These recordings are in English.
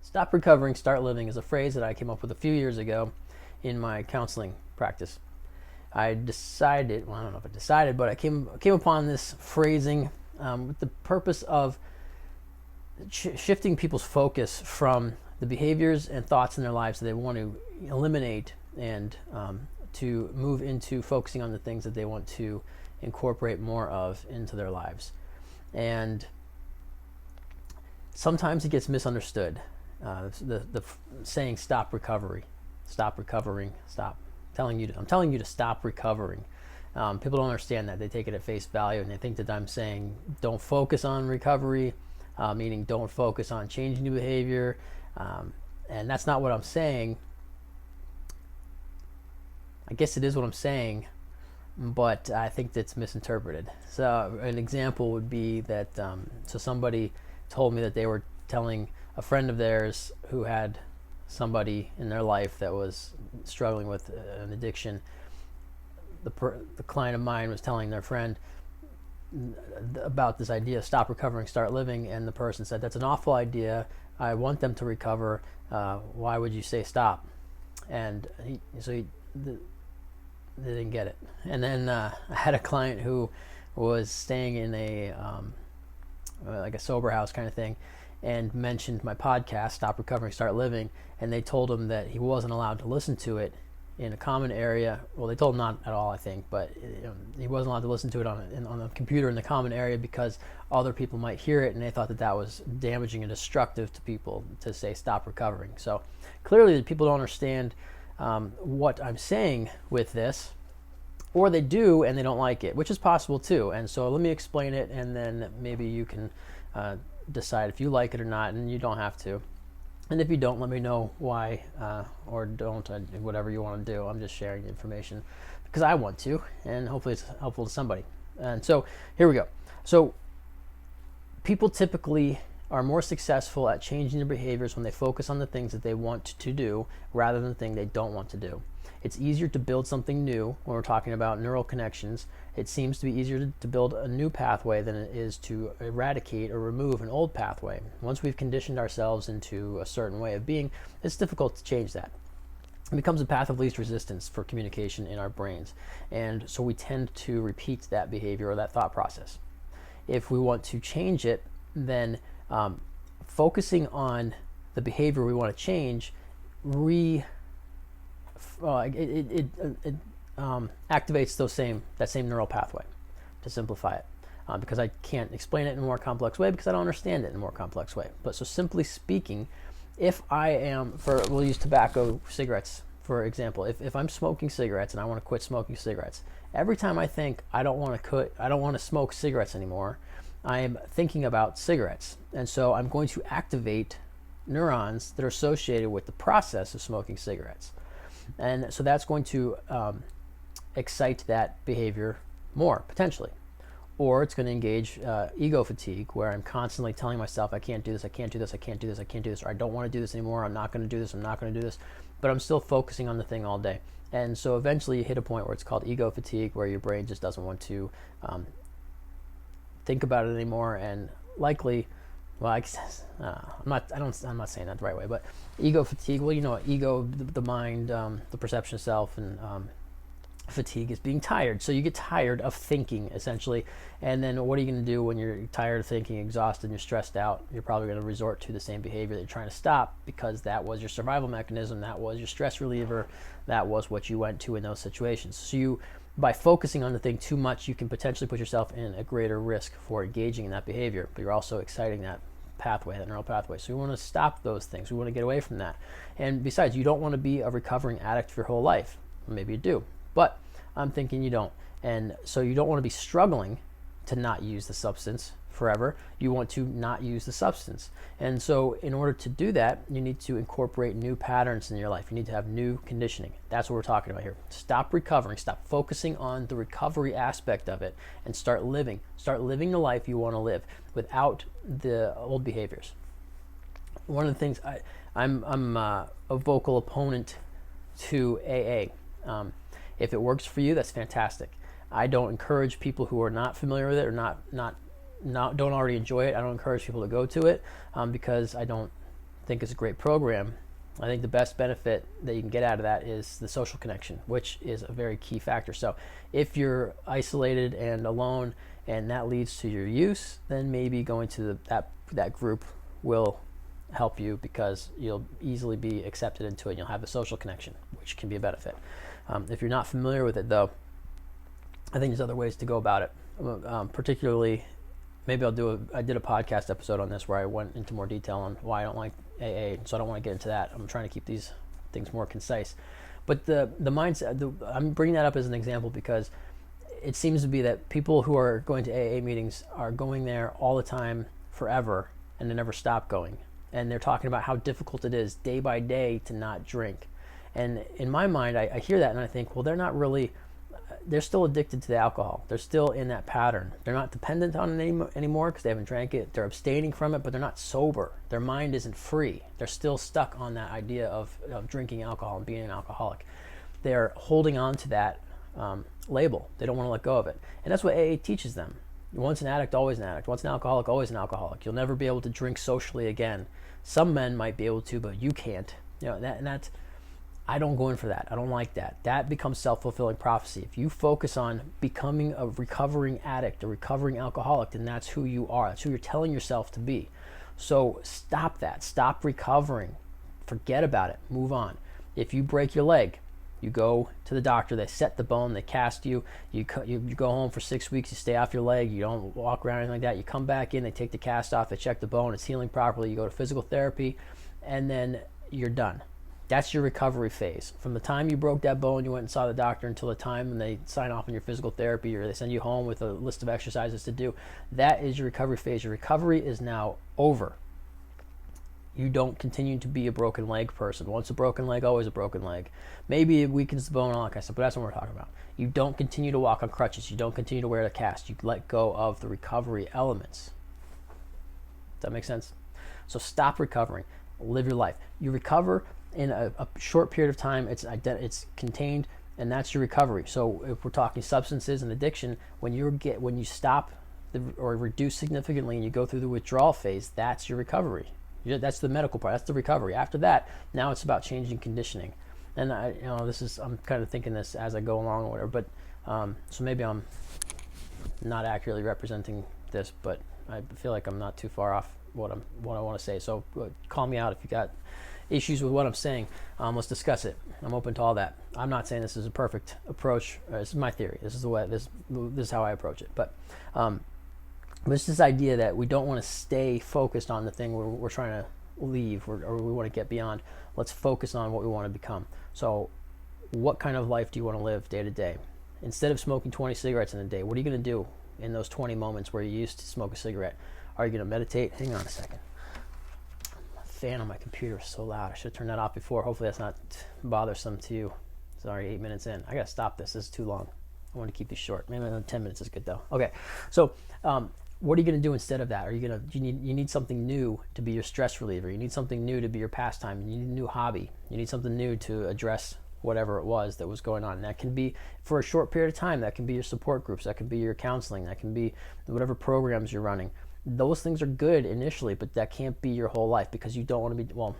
Stop recovering, start living is a phrase that I came up with a few years ago in my counseling practice. I decided, well, I don't know if I decided, but I came upon this phrasing with the purpose of shifting people's focus from the behaviors and thoughts in their lives that they want to eliminate and to move into focusing on the things that they want to incorporate more of into their lives. And sometimes it gets misunderstood. The saying "stop recovering," I'm telling you to stop recovering. People don't understand that. They take it at face value, and they think that I'm saying don't focus on recovery, meaning don't focus on changing new behavior, and that's not what I'm saying. I guess it is what I'm saying, but I think that's misinterpreted. So an example would be that so somebody told me that they were telling a friend of theirs who had somebody in their life that was struggling with an addiction. The client of mine was telling their friend about this idea, stop recovering, start living, and the person said, that's an awful idea. I want them to recover. Why would you say stop? And they didn't get it. And then I had a client who was staying in a like a sober house kind of thing, and mentioned my podcast, Stop Recovering, Start Living, and they told him that he wasn't allowed to listen to it in a common area. Well, they told him not at all, I think, but he wasn't allowed to listen to it on a computer in the common area because other people might hear it, and they thought that that was damaging and destructive to people to say stop recovering. So clearly people don't understand what I'm saying with this, or they do and they don't like it, which is possible too. And so let me explain it, and then maybe you can decide if you like it or not, and you don't have to. And if you don't, let me know why, or don't, whatever you want to do. I'm just sharing the information because I want to, and hopefully it's helpful to somebody. And so here we go. So people typically are more successful at changing their behaviors when they focus on the things that they want to do rather than the thing they don't want to do. It's easier to build something new when we're talking about neural connections. It seems to be easier to build a new pathway than it is to eradicate or remove an old pathway. Once we've conditioned ourselves into a certain way of being, it's difficult to change that. It becomes a path of least resistance for communication in our brains. And so we tend to repeat that behavior or that thought process. If we want to change it, then focusing on the behavior we want to change activates that same neural pathway, to simplify it, because I can't explain it in a more complex way because I don't understand it in a more complex way. But so simply speaking, if I am, we'll use tobacco, cigarettes for example. If I'm smoking cigarettes and I want to quit smoking cigarettes, every time I think I don't want to smoke cigarettes anymore, I'm thinking about cigarettes, and so I'm going to activate neurons that are associated with the process of smoking cigarettes. And so that's going to excite that behavior more, potentially. Or it's going to engage ego fatigue, where I'm constantly telling myself, I can't do this, I can't do this, I can't do this, I can't do this, or I don't want to do this anymore, I'm not going to do this, I'm not going to do this, but I'm still focusing on the thing all day. And so eventually you hit a point where it's called ego fatigue, where your brain just doesn't want to think about it anymore, and likely, well, I'm not saying that the right way, but ego fatigue, well, you know, ego, the mind, the perception of self, and fatigue is being tired. So you get tired of thinking, essentially, and then what are you going to do when you're tired of thinking, exhausted, and you're stressed out? You're probably going to resort to the same behavior that you're trying to stop, because that was your survival mechanism, that was your stress reliever, that was what you went to in those situations. So by focusing on the thing too much, you can potentially put yourself in a greater risk for engaging in that behavior, but you're also exciting that pathway, that neural pathway. So we want to stop those things. We want to get away from that. And besides, you don't want to be a recovering addict for your whole life. Maybe you do, but I'm thinking you don't. And so you don't want to be struggling to not use the substance forever. You want to not use the substance. And so in order to do that, you need to incorporate new patterns in your life. You need to have new conditioning. That's what we're talking about here. Stop recovering. Stop focusing on the recovery aspect of it, and start living. Start living the life you want to live without the old behaviors. One of the things, I'm a vocal opponent to AA. If it works for you, that's fantastic. I don't encourage people who are not familiar with it or don't already enjoy it. I don't encourage people to go to it because I don't think is a great program, I think the best benefit that you can get out of that is the social connection, which is a very key factor. So if you're isolated and alone and that leads to your use, then maybe going to that group will help you, because you'll easily be accepted into it and you'll have a social connection, which can be a benefit. If you're not familiar with it, though, I think there's other ways to go about it. Particularly, maybe I did a podcast episode on this where I went into more detail on why I don't like AA, so I don't want to get into that. I'm trying to keep these things more concise. But the mindset, I'm bringing that up as an example because it seems to be that people who are going to AA meetings are going there all the time, forever, and they never stop going. And they're talking about how difficult it is day by day to not drink. And in my mind, I hear that and I think, well, they're still addicted to the alcohol. They're still in that pattern. They're not dependent on it anymore because they haven't drank it. They're abstaining from it, but they're not sober. Their mind isn't free. They're still stuck on that idea of drinking alcohol and being an alcoholic. They're holding on to that label. They don't want to let go of it. And that's what AA teaches them. Once an addict, always an addict. Once an alcoholic, always an alcoholic. You'll never be able to drink socially again. Some men might be able to, but you can't. That's I don't go in for that. I don't like that. That becomes self-fulfilling prophecy. If you focus on becoming a recovering addict, a recovering alcoholic, then that's who you are. That's who you're telling yourself to be. So stop that. Stop recovering. Forget about it. Move on. If you break your leg, you go to the doctor. They set the bone. They cast you. You go home for 6 weeks. You stay off your leg. You don't walk around or anything like that. You come back in. They take the cast off. They check the bone. It's healing properly. You go to physical therapy, and then you're done. That's your recovery phase. From the time you broke that bone, you went and saw the doctor, until the time when they sign off on your physical therapy or they send you home with a list of exercises to do. That is your recovery phase. Your recovery is now over. You don't continue to be a broken leg person. Once a broken leg, always a broken leg. Maybe it weakens the bone and all that kind of stuff, but that's what we're talking about. You don't continue to walk on crutches. You don't continue to wear the cast. You let go of the recovery elements. Does that make sense? So stop recovering. Live your life. You recover in a short period of time. It's contained, and that's your recovery. So if we're talking substances and addiction, when you stop or reduce significantly and you go through the withdrawal phase, that's your recovery. That's the medical part. That's the recovery. After that, now it's about changing conditioning. And I'm kind of thinking this as I go along or whatever. But so maybe I'm not accurately representing this, but I feel like I'm not too far off what I want to say. So call me out if you got issues with what I'm saying. Let's discuss it. I'm open to all that. I'm not saying this is a perfect approach. This is my theory. This is the way. This is how I approach it. But it's this idea that we don't want to stay focused on the thing we're trying to leave or we want to get beyond. Let's focus on what we want to become. So, what kind of life do you want to live day to day? Instead of smoking 20 cigarettes in a day, what are you going to do in those 20 moments where you used to smoke a cigarette? Are you going to meditate? Hang on a second. Fan on my computer is so loud. I should have turned that off before. Hopefully that's not bothersome to you. It's already 8 minutes in. I gotta stop this. This is too long. I want to keep these short. Maybe another 10 minutes is good though. Okay, so what are you gonna do instead of that? You need something new to be your stress reliever. You need something new to be your pastime. You need a new hobby. You need something new to address whatever it was that was going on. And that can be for a short period of time. That can be your support groups. That can be your counseling. That can be whatever programs you're running. Those things are good initially, but that can't be your whole life because you don't want to be, well,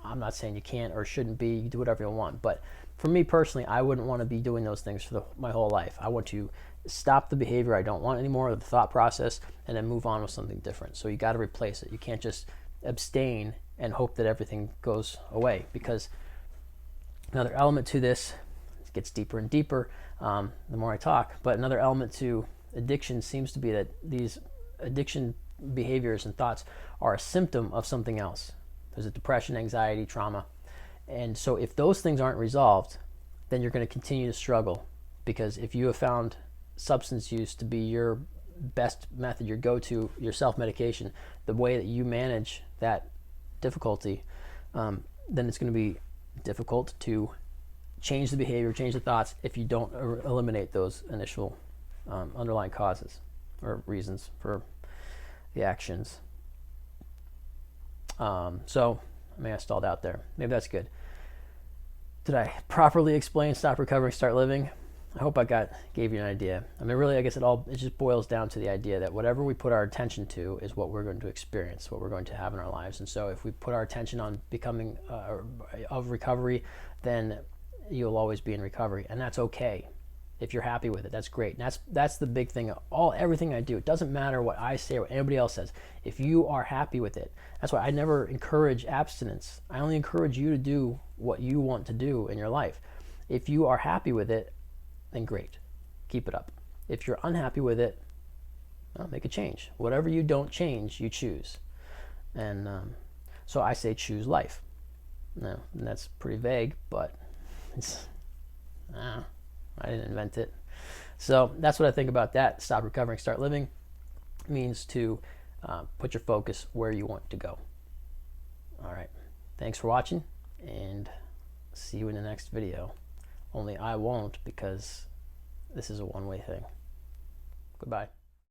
I'm not saying you can't or shouldn't be. You do whatever you want. But for me personally, I wouldn't want to be doing those things for my whole life. I want to stop the behavior I don't want anymore, or the thought process, and then move on with something different. So you got to replace it. You can't just abstain and hope that everything goes away, because another element to this, it gets deeper and deeper the more I talk, but another element to addiction seems to be that these addiction behaviors and thoughts are a symptom of something else. There's a depression, anxiety, trauma. And so if those things aren't resolved, then you're going to continue to struggle, because if you have found substance use to be your best method, your go-to, your self-medication, the way that you manage that difficulty, then it's going to be difficult to change the behavior, change the thoughts, if you don't eliminate those initial underlying causes or reasons for the actions. So maybe I stalled out there. Maybe that's good. Did I properly explain stop recovering, start living? I hope I gave you an idea. I mean, really, I guess it just boils down to the idea that whatever we put our attention to is what we're going to experience, what we're going to have in our lives. And so, if we put our attention on becoming of recovery, then you'll always be in recovery, and that's okay. If you're happy with it, that's great. And that's the big thing. Everything I do, it doesn't matter what I say or what anybody else says. If you are happy with it, that's why I never encourage abstinence. I only encourage you to do what you want to do in your life. If you are happy with it, then great, keep it up. If you're unhappy with it, well, make a change. Whatever you don't change, you choose. And so I say choose life. Now, and that's pretty vague, but it's. I didn't invent it. So that's what I think about that. Stop recovering, start living means to put your focus where you want to go. All right. Thanks for watching, and see you in the next video. Only I won't, because this is a one-way thing. Goodbye.